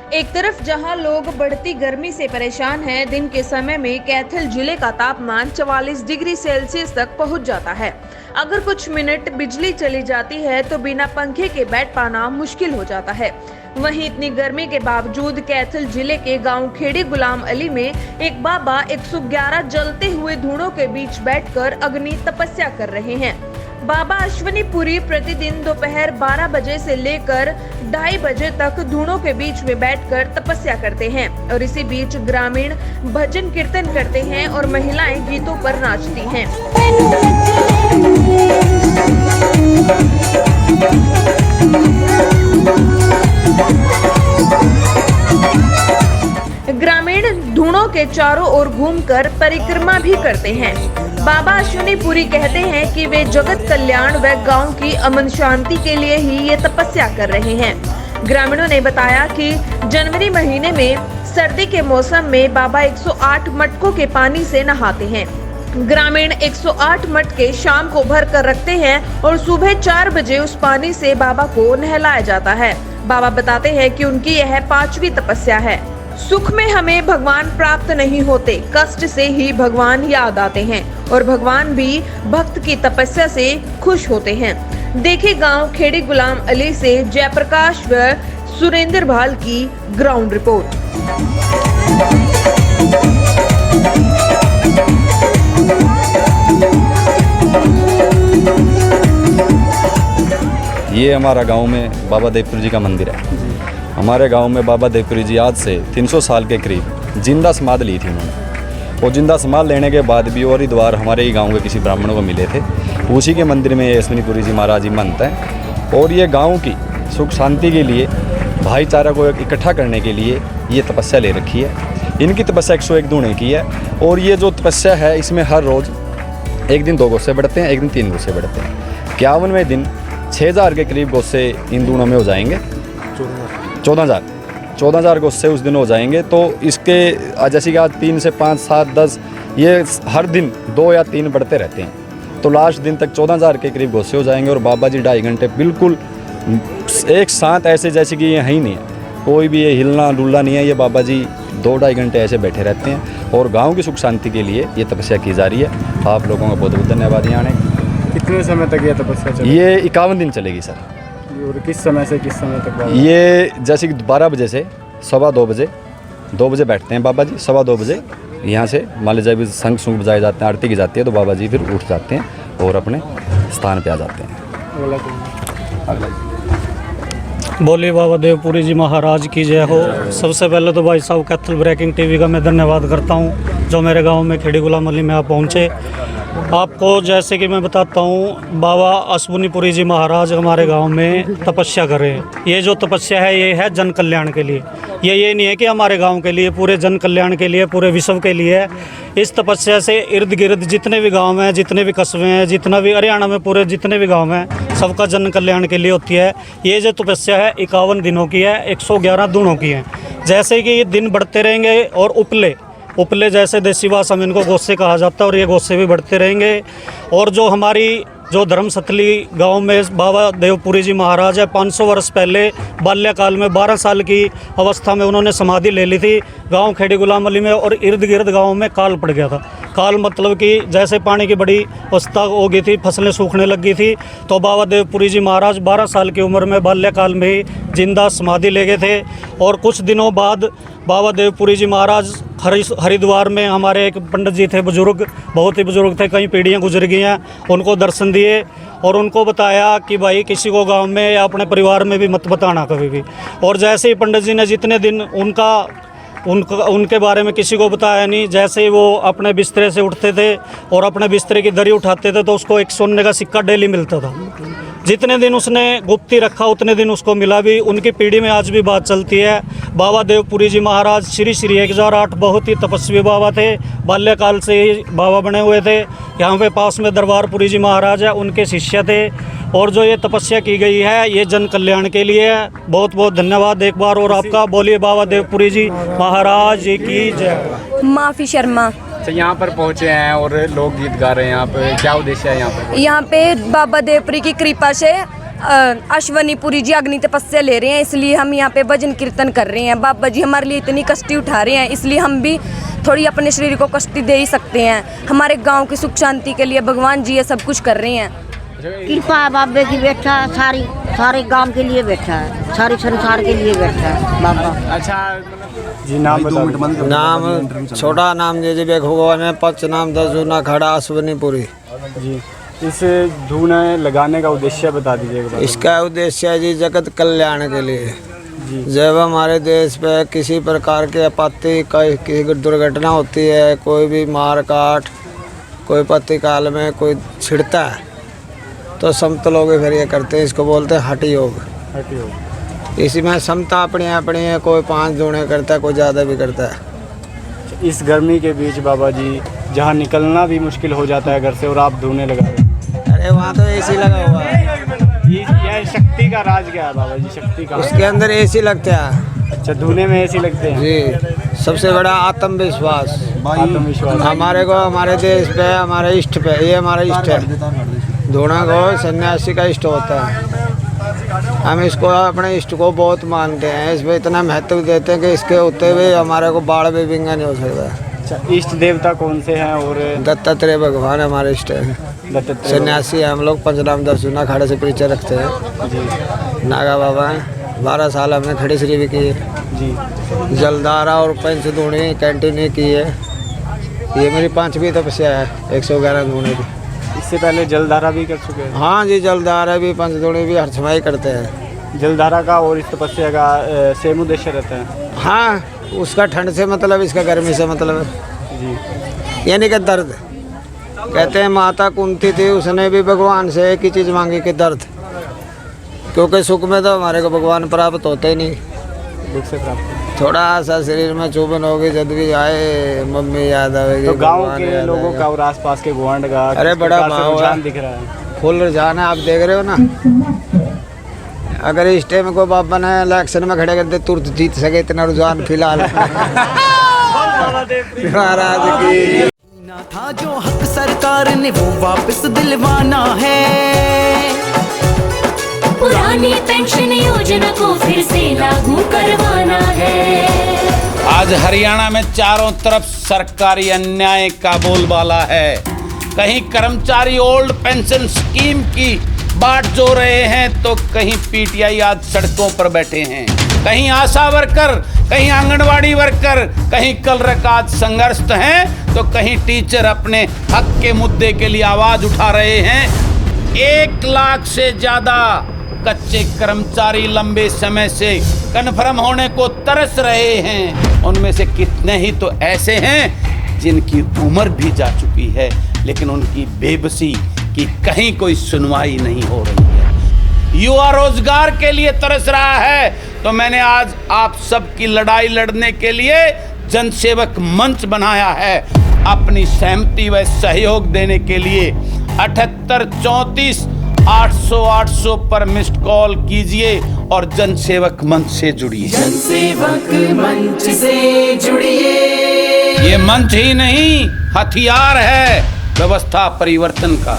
एक तरफ जहां लोग बढ़ती गर्मी से परेशान हैं, दिन के समय में कैथल जिले का तापमान 44 डिग्री सेल्सियस तक पहुंच जाता है। अगर कुछ मिनट बिजली चली जाती है तो बिना पंखे के बैठ पाना मुश्किल हो जाता है। वहीं इतनी गर्मी के बावजूद कैथल जिले के गांव खेड़ी गुलाम अली में एक बाबा 111 जलते हुए धुनों के बीच बैठकर अग्नि तपस्या कर रहे हैं। बाबा अश्विनी पुरी प्रतिदिन दोपहर 12 बजे से लेकर 2:30 बजे तक धुनों के बीच में बैठकर तपस्या करते हैं और इसी बीच ग्रामीण भजन कीर्तन करते हैं और महिलाएं गीतों पर नाचती हैं। ग्रामीण धुनों के चारों ओर घूमकर परिक्रमा भी करते हैं। बाबा अश्विनी पुरी कहते हैं कि वे जगत कल्याण व गांव की अमन शांति के लिए ही ये तपस्या कर रहे हैं। ग्रामीणों ने बताया कि जनवरी महीने में सर्दी के मौसम में बाबा 108 मटकों के पानी से नहाते हैं। ग्रामीण 108 मटके शाम को भर कर रखते हैं और सुबह 4 बजे उस पानी से बाबा को नहलाया जाता है। बाबा बताते हैं कि उनकी यह 5वीं तपस्या है। सुख में हमें भगवान प्राप्त नहीं होते, कष्ट से ही भगवान याद आते हैं और भगवान भी भक्त की तपस्या से खुश होते हैं। देखिए गांव खेड़ी गुलाम अली से जयप्रकाश व सुरेंद्र भाल की ग्राउंड रिपोर्ट। ये हमारा गांव में बाबा देवपुरी जी का मंदिर है। हमारे गांव में बाबा देवपुरी जी आज से 300 साल के करीब जिंदा समाधि ली थी उन्होंने। और जिंदा समाधि लेने के बाद भी और ही द्वार हमारे ही गांव के किसी ब्राह्मणों को मिले थे। उसी के मंदिर में अश्विनी पुरी जी महाराज जी महंत हैं और ये गांव की सुख शांति के लिए, भाईचारा को इकट्ठा करने के लिए ये तपस्या ले रखी है। इनकी तपस्या 101 दूने की है और ये जो तपस्या है इसमें हर रोज़ एक दिन 2 गोसे बढ़ते हैं, एक दिन 3 गोसे बढ़ते हैं। 51वें दिन 6000 के करीब गोसे इन दूनों में हो जाएंगे। 14,000 गोसे उस दिन हो जाएंगे। तो इसके जैसे कि आज 3 से 5, 7, 10 ये हर दिन 2 या 3 बढ़ते रहते हैं। तो लास्ट दिन तक 14,000 के करीब गोसे हो जाएंगे और बाबा जी 2.5 घंटे बिल्कुल एक साथ ऐसे जैसे कि ये है ही नहीं है, कोई भी ये हिलना डुलना नहीं है। ये बाबा जी 2-2.5 घंटे ऐसे बैठे रहते हैं और गाँव की सुख शांति के लिए ये तपस्या की जा रही है। आप लोगों का बहुत बहुत धन्यवाद। यहाँ आने कितने समय तक ये तपस्या चलेगी? ये 51 दिन चलेगी सर। और किस समय से किस समय तक? ये जैसे कि 12 बजे से 2:15 बजे 2 बजे बैठते हैं बाबा जी। 2:15 बजे यहाँ से मान लीजिए जब शंख सूंख बजाए जाते हैं, आरती की जाती है, तो बाबा जी फिर उठ जाते हैं और अपने स्थान पे आ जाते हैं। बोले बाबा देवपुरी जी महाराज की जय हो। सबसे पहले तो भाई साहब कैथल ब्रेकिंग टीवी का मैं धन्यवाद करता हूँ जो मेरे गांव में खेड़ी गुलाम अली में आप पहुँचे। आपको जैसे कि मैं बताता हूँ, बाबा अश्विनी पुरी जी महाराज हमारे गांव में तपस्या कर रहे हैं। ये जो तपस्या है ये है जन कल्याण के लिए। ये नहीं है कि हमारे गांव के लिए, पूरे जन कल्याण के लिए, पूरे विश्व के लिए है। इस तपस्या से इर्द गिर्द जितने भी गांव हैं, जितने भी कस्बे हैं, जितना भी हरियाणा में पूरे जितने भी गांव हैं, सबका जन कल्याण के लिए होती है। ये जो तपस्या है 51 दिनों की है, 111 दूनों की है। जैसे कि ये दिन बढ़ते रहेंगे और उपले जैसे देसी भाषा में इनको गोसे कहा जाता है और ये गोसे भी बढ़ते रहेंगे। और जो हमारी जो धर्मसतली गांव में बाबा देवपुरी जी महाराज है, 500 वर्ष पहले बाल्यकाल में 12 साल की अवस्था में उन्होंने समाधि ले ली थी गांव खेड़ी गुलाम अली में। और इर्द गिर्द गांव में काल पड़ गया था। काल मतलब कि जैसे पानी की बड़ी अवस्था हो गई थी, फसलें सूखने लगी थी, तो बाबा देवपुरी जी महाराज 12 साल की उम्र में बाल्यकाल में ही जिंदा समाधि ले गए थे। और कुछ दिनों बाद बाबा देवपुरी जी महाराज हरिद्वार में हमारे एक पंडित जी थे, बुजुर्ग, बहुत ही बुजुर्ग थे, कई पीढ़ियाँ गुजर गई हैं, उनको दर्शन दिए और उनको बताया कि भाई किसी को गांव में या अपने परिवार में भी मत बताना कभी भी। और जैसे ही पंडित जी ने जितने दिन उनके बारे में किसी को बताया नहीं, जैसे ही वो अपने बिस्तरे से उठते थे और अपने बिस्तरे की दरी उठाते थे तो उसको एक सोने का सिक्का डेली मिलता था। जितने दिन उसने गुप्ती रखा उतने दिन उसको मिला भी। उनकी पीढ़ी में आज भी बात चलती है। बाबा देवपुरी जी महाराज श्री 1008 बहुत ही तपस्वी बाबा थे, बाल्यकाल से ही बाबा बने हुए थे। यहाँ पे पास में दरबारपुरी जी महाराज है, उनके शिष्य थे। और जो ये तपस्या की गई है ये जन कल्याण के लिए है। बहुत बहुत धन्यवाद एक बार और आपका। बोलिए बाबा देवपुरी जी महाराज की जय। माफी शर्मा। तो यहाँ पर पहुँचे हैं और लोग गीत गा रहे हैं, यहाँ पे क्या उद्देश्य है? यहाँ पे बाबा देवपुरी की कृपा से अश्वनी पुरी जी अग्नि तपस्या ले रहे हैं, इसलिए हम यहाँ पे भजन कीर्तन कर रहे हैं। बाबा जी हमारे लिए इतनी कष्टी उठा रहे हैं, इसलिए हम भी थोड़ी अपने शरीर को कष्टी दे ही सकते हैं। हमारे गांव की सुख शांति के लिए भगवान जी ये सब कुछ कर रहे हैं। कृपा है बाबे की, बैठा है सारे गांव के लिए बैठा है, सारे संसार के लिए बैठा है बाबा। अच्छा जी, नाम बताओ। नाम छोटा नाम जे भगवान है, पच नाम दसूना खड़ा अश्वनी पुरी जी। इस धूने लगाने का उद्देश्य बता दीजिएगा। इसका उद्देश्य है जी जगत कल्याण के लिए। जब हमारे देश पे किसी प्रकार की आपत्ति, कोई दुर्घटना होती है, कोई भी मार काट, कोई आपत्ति काल में कोई छिड़ता है, तो समता लोग फिर ये करते हैं, इसको बोलते हैं हठ योग। इसी में समता अपनी अपनी है, कोई 5 दूने करता है, कोई ज़्यादा भी करता है। इस गर्मी के बीच बाबा जी जहाँ निकलना भी मुश्किल हो जाता है घर से, और आप धूने लगा रहे हैं। अरे वहाँ तो एसी लगा हुआ है। ये शक्ति का राज क्या है बाबा जी? शक्ति का उसके अंदर एसी लगता है। अच्छा, धूने में एसी लगते हैं जी। सबसे बड़ा आत्मविश्वास आत्मविश्वास हमारे को, हमारे देश पे, हमारे इष्ट पे, ये हमारा इष्ट है। धूना को सन्यासी का इष्ट होता है। हम इसको अपने इष्ट को बहुत मानते हैं, इसमें इतना महत्व देते हैं कि इसके होते हुए हमारे को बाढ़ भी बिंगा नहीं हो सकता। अच्छा, इष्ट देवता कौन से हैं? और दत्तात्रेय भगवान हमारे इष्ट है। सन्यासी हम लोग पंचनाम दसूना खड़े से परिचय रखते हैं जी। नागा बाबा हैं, 12 साल हमने खड़ी श्री भी की है जी। जलधारा और पंचदूणी कंटिन्यू की है। ये मेरी 5वीं तपस्या है 111 दूणी की। इससे पहले जलधारा भी कर चुके हैं? हाँ जी, जलधारा भी पंचदूणी भी हर समय करते हैं। जलधारा का और इस तपस्या का सेम उद्देश्य रहता है? हाँ, उसका ठंड से मतलब, इसका गर्मी से मतलब जी। यानी कि दर्द। कहते हैं माता कुंती थी, उसने भी भगवान से एक ही चीज़ मांगी कि दर्द, क्योंकि सुख में तो हमारे को भगवान प्राप्त होते ही नहीं, दुख से प्राप्त। थोड़ा सा शरीर में चुभन होगी, जब भी आए मम्मी याद आएगी। तो गांव के लोगों का और आसपास के गुआंढ का अरे बड़ा भाव है, दिख रहा है, फुल रुझान है। आप देख रहे हो ना, अगर इस टाइम को बाबा ने इलेक्शन में खड़े कर दे तुरंत जीत सके, इतना रुझान फिलहाल महाराज की ना था जो हक सरकार ने वो वापस दिलवाना है। पुरानी पेंशन योजना को फिर से लागू करवाना है। आज हरियाणा में चारों तरफ सरकारी अन्याय का बोलबाला है। कहीं कर्मचारी ओल्ड पेंशन स्कीम की बाट जो रहे हैं, तो कहीं पीटीआई आज सड़कों पर बैठे हैं। कहीं आशा वर्कर, कहीं आंगनवाड़ी वर्कर, कहीं कल रकात संघर्षरत हैं, तो कहीं टीचर अपने हक के मुद्दे के लिए आवाज उठा रहे हैं। 1 लाख से ज्यादा कच्चे कर्मचारी लंबे समय से कन्फर्म होने को तरस रहे हैं। उनमें से कितने ही तो ऐसे हैं जिनकी उम्र भी जा चुकी है, लेकिन उनकी बेबसी की कहीं कोई सुनवाई नहीं हो रही है। युवा रोजगार के लिए तरस रहा है, तो मैंने आज आप सबकी लड़ाई लड़ने के लिए जनसेवक मंच बनाया है। अपनी सहमति व सहयोग देने के लिए 78 34 800 800 पर मिस्ड कॉल कीजिए और जनसेवक मंच से जुड़िए। जनसेवक मंच से जुड़िए। ये मंच ही नहीं, हथियार है व्यवस्था परिवर्तन का।